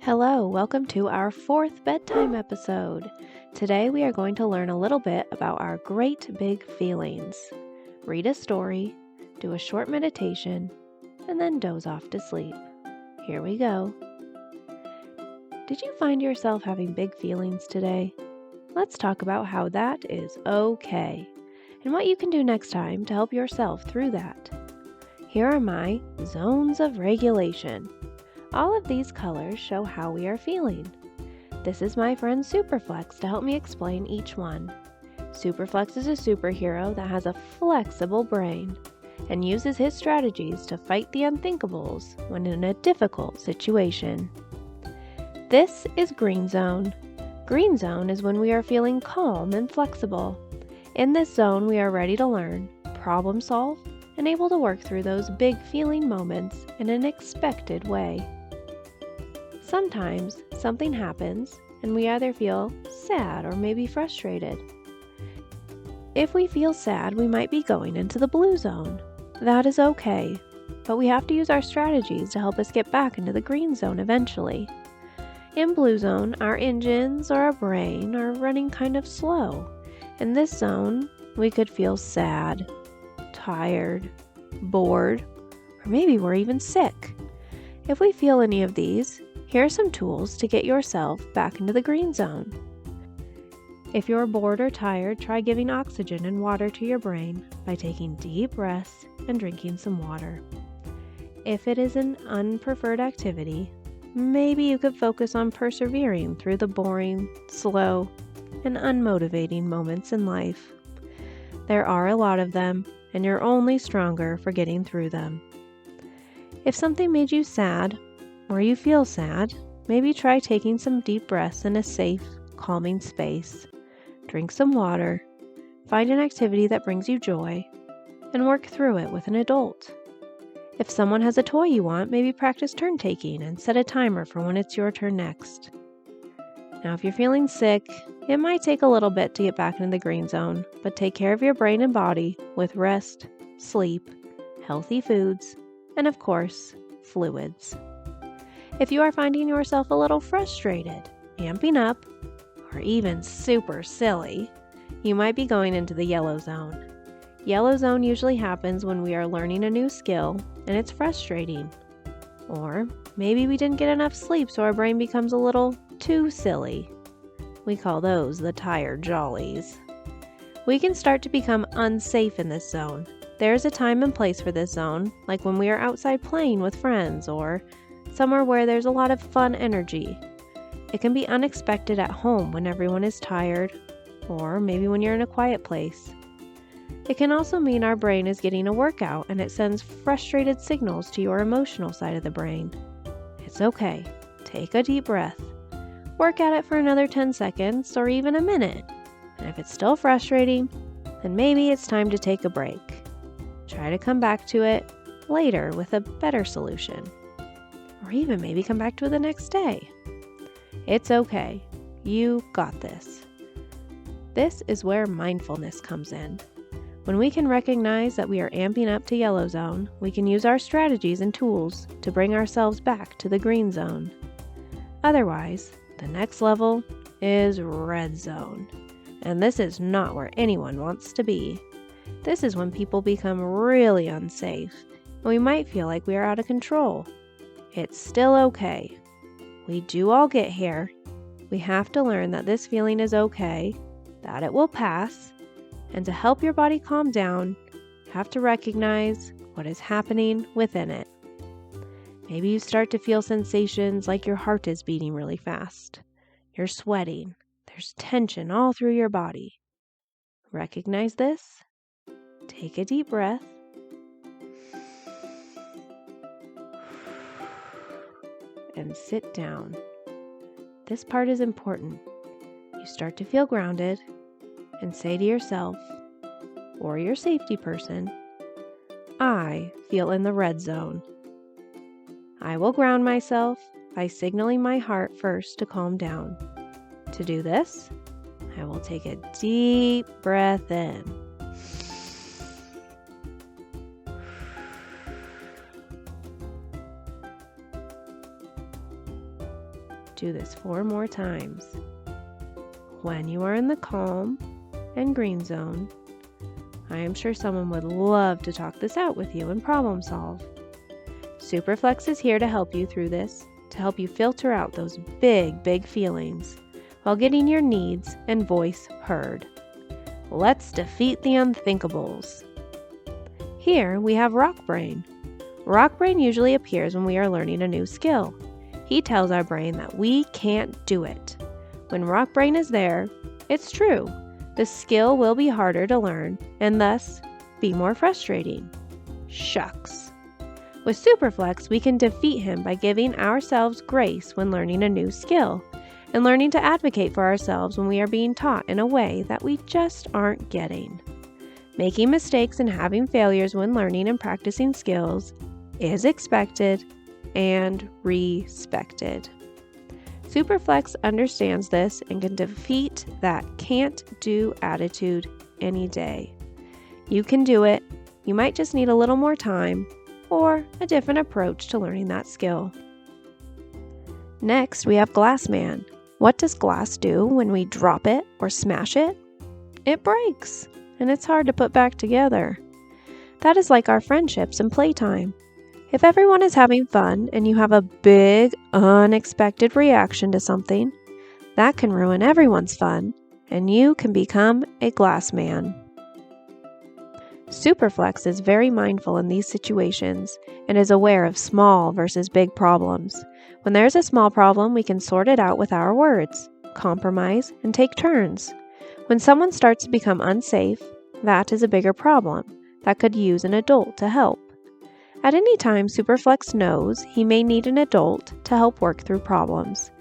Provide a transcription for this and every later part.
Hello, welcome to our fourth bedtime episode. Today we are going to learn a little bit about our great big feelings. Read a story, do a short meditation, and then doze off to sleep. Here we go. Did you find yourself having big feelings today? Let's talk about how that is okay, and what you can do next time to help yourself through that. Here are my zones of regulation. All of these colors show how we are feeling. This is my friend Superflex to help me explain each one. Superflex is a superhero that has a flexible brain and uses his strategies to fight the unthinkables when in a difficult situation. This is Green Zone. Green Zone is when we are feeling calm and flexible. In this zone, we are ready to learn, problem solve, and able to work through those big feeling moments in an expected way. Sometimes something happens and we either feel sad or maybe frustrated. If we feel sad, we might be going into the blue zone. That is okay, but we have to use our strategies to help us get back into the green zone eventually. In blue zone, our engines or our brain are running kind of slow. In this zone, we could feel sad, tired, bored, or maybe we're even sick. If we feel any of these, here are some tools to get yourself back into the green zone. If you're bored or tired, try giving oxygen and water to your brain by taking deep breaths and drinking some water. If it is an unpreferred activity, maybe you could focus on persevering through the boring, slow, and unmotivating moments in life. There are a lot of them, and you're only stronger for getting through them. If something made you sad, or you feel sad, maybe try taking some deep breaths in a safe, calming space. Drink some water, find an activity that brings you joy, and work through it with an adult. If someone has a toy you want, maybe practice turn taking and set a timer for when it's your turn next. Now, if you're feeling sick, it might take a little bit to get back into the green zone, but take care of your brain and body with rest, sleep, healthy foods, and of course, fluids. If you are finding yourself a little frustrated, amping up, or even super silly, you might be going into the yellow zone. Yellow zone usually happens when we are learning a new skill and it's frustrating. Or maybe we didn't get enough sleep so our brain becomes a little too silly. We call those the tired jollies. We can start to become unsafe in this zone. There's a time and place for this zone, like when we are outside playing with friends or somewhere where there's a lot of fun energy. It can be unexpected at home when everyone is tired, or maybe when you're in a quiet place. It can also mean our brain is getting a workout and it sends frustrated signals to your emotional side of the brain. It's okay. Take a deep breath. Work at it for another 10 seconds or even a minute. And if it's still frustrating, then maybe it's time to take a break. Try to come back to it later with a better solution. Or even maybe come back to it the next day. It's okay. You got this. This is where mindfulness comes in. When we can recognize that we are amping up to yellow zone, we can use our strategies and tools to bring ourselves back to the green zone. Otherwise, the next level is red zone. And this is not where anyone wants to be. This is when people become really unsafe, and we might feel like we are out of control. It's still okay. We do all get here. We have to learn that this feeling is okay, that it will pass, and to help your body calm down, you have to recognize what is happening within it. Maybe you start to feel sensations like your heart is beating really fast. You're sweating. There's tension all through your body. Recognize this. Take a deep breath. And sit down. This part is important. You start to feel grounded and say to yourself or your safety person, I feel in the red zone. I will ground myself by signaling my heart first to calm down. To do this, I will take a deep breath in. Do this 4 more times. When you are in the calm and green zone, I am sure someone would love to talk this out with you and problem solve. Superflex is here to help you through this, to help you filter out those big feelings while getting your needs and voice heard. Let's defeat the unthinkables. Here we have Rock Brain. Rock Brain usually appears when we are learning a new skill. He tells our brain that we can't do it. When Rock Brain is there, it's true. The skill will be harder to learn and thus be more frustrating. Shucks. With Superflex, we can defeat him by giving ourselves grace when learning a new skill and learning to advocate for ourselves when we are being taught in a way that we just aren't getting. Making mistakes and having failures when learning and practicing skills is expected and respected. Superflex understands this and can defeat that can't-do attitude any day. You can do it. You might just need a little more time or a different approach to learning that skill. Next, we have Glass Man. What does glass do when we drop it or smash it? It breaks, and it's hard to put back together. That is like our friendships and playtime. If everyone is having fun and you have a big, unexpected reaction to something, that can ruin everyone's fun, and you can become a glass man. Superflex is very mindful in these situations and is aware of small versus big problems. When there's a small problem, we can sort it out with our words, compromise, and take turns. When someone starts to become unsafe, that is a bigger problem that could use an adult to help. At any time, Superflex knows he may need an adult to help work through problems.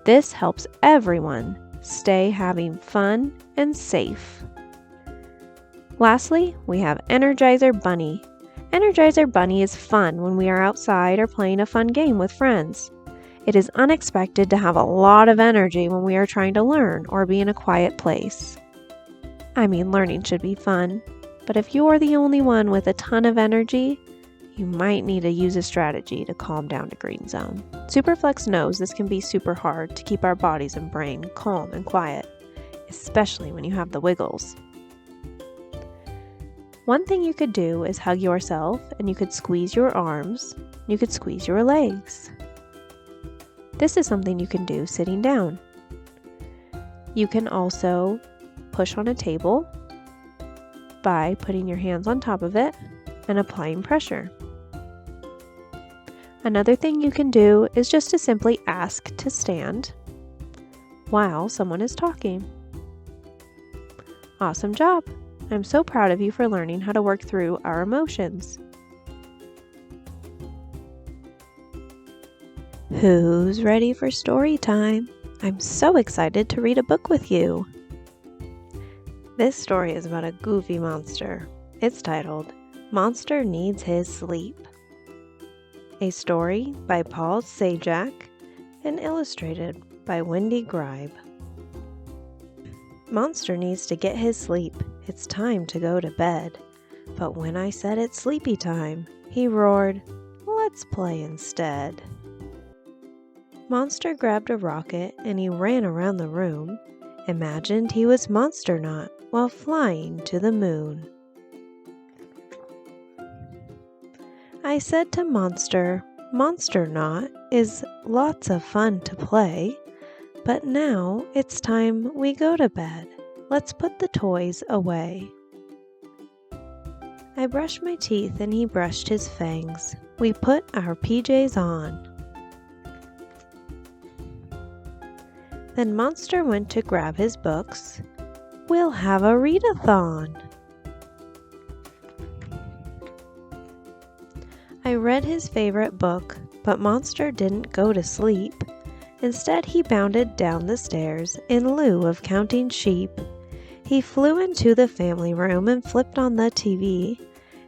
This helps everyone stay having fun and safe. Lastly, we have Energizer Bunny. Energizer Bunny is fun when we are outside or playing a fun game with friends. It is unexpected to have a lot of energy when we are trying to learn or be in a quiet place. I mean, learning should be fun, but if you are the only one with a ton of energy, you might need to use a strategy to calm down to green zone. Superflex knows this can be super hard to keep our bodies and brain calm and quiet, especially when you have the wiggles. One thing you could do is hug yourself, and you could squeeze your arms, you could squeeze your legs. This is something you can do sitting down. You can also push on a table by putting your hands on top of it and applying pressure. Another thing you can do is just to simply ask to stand while someone is talking. Awesome job! I'm so proud of you for learning how to work through our emotions. Who's ready for story time? I'm so excited to read a book with you. This story is about a goofy monster. It's titled, Monster Needs His Sleep. A story by Paul Sajak and illustrated by Wendy Gribe. Monster needs to get his sleep. It's time to go to bed. But when I said it's sleepy time, he roared, "Let's play instead." Monster grabbed a rocket and he ran around the room, imagined he was Monsternaut while flying to the moon. I said to Monster, "Monsternaut is lots of fun to play, but now it's time we go to bed. Let's put the toys away." I brushed my teeth and he brushed his fangs. We put our PJs on. Then Monster went to grab his books. We'll have a readathon. I read his favorite book, but Monster didn't go to sleep. Instead, he bounded down the stairs in lieu of counting sheep. He flew into the family room and flipped on the TV.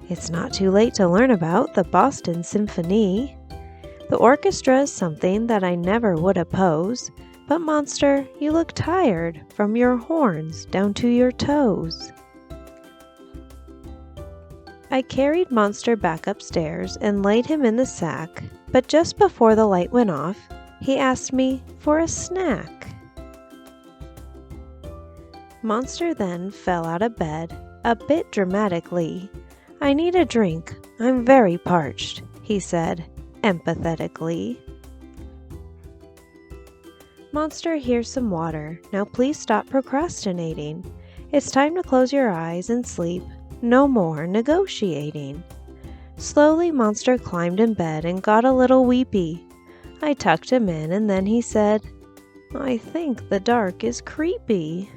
It's not too late to learn about the Boston Symphony. The orchestra is something that I never would oppose, but Monster, you look tired from your horns down to your toes. I carried Monster back upstairs and laid him in the sack, but just before the light went off, he asked me for a snack." Monster then fell out of bed, a bit dramatically. "I need a drink. I'm very parched," he said, empathetically. "Monster, here's some water. Now please stop procrastinating. It's time to close your eyes and sleep. No more negotiating." Slowly, Monster climbed in bed and got a little weepy. I tucked him in, and then he said, "I think the dark is creepy."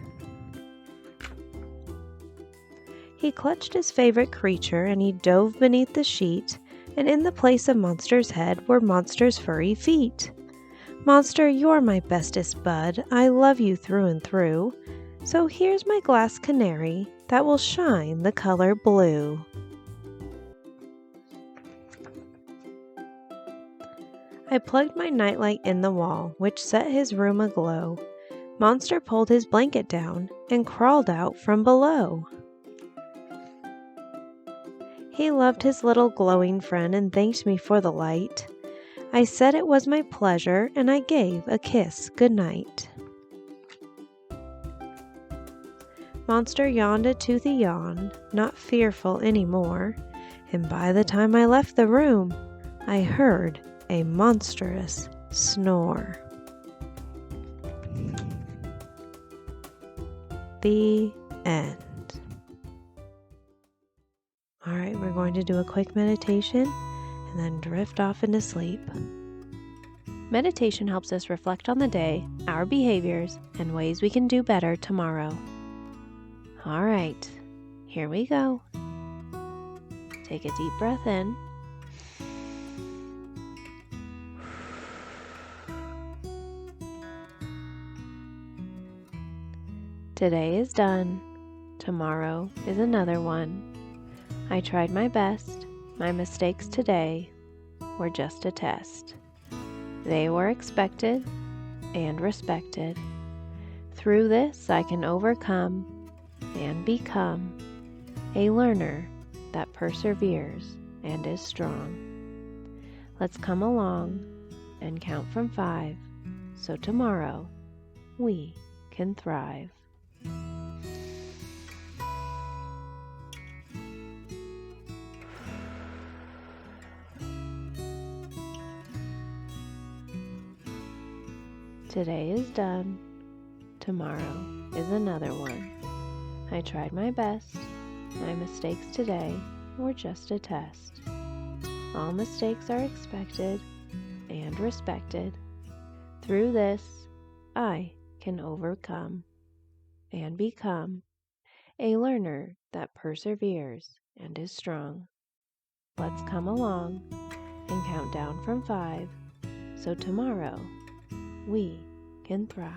He clutched his favorite creature and he dove beneath the sheet, and in the place of Monster's head were Monster's furry feet. "Monster, you're my bestest bud. I love you through and through. So here's my glass canary that will shine the color blue." I plugged my nightlight in the wall, which set his room aglow. Monster pulled his blanket down and crawled out from below. He loved his little glowing friend and thanked me for the light. I said it was my pleasure, and I gave a kiss goodnight. Monster yawned a toothy yawn, not fearful any more, and by the time I left the room, I heard a monstrous snore. The end. All right, we're going to do a quick meditation and then drift off into sleep. Meditation helps us reflect on the day, our behaviors, and ways we can do better tomorrow. All right, here we go. Take a deep breath in. Today is done. Tomorrow is another one. I tried my best. My mistakes today were just a test. They were expected and respected. Through this, I can overcome and become a learner that perseveres and is strong. Let's come along and count from 5 so tomorrow we can thrive. Today is done. Tomorrow is another one. I tried my best. My mistakes today were just a test. All mistakes are expected and respected. Through this, I can overcome and become a learner that perseveres and is strong. Let's come along and count down from 5 so tomorrow we can thrive.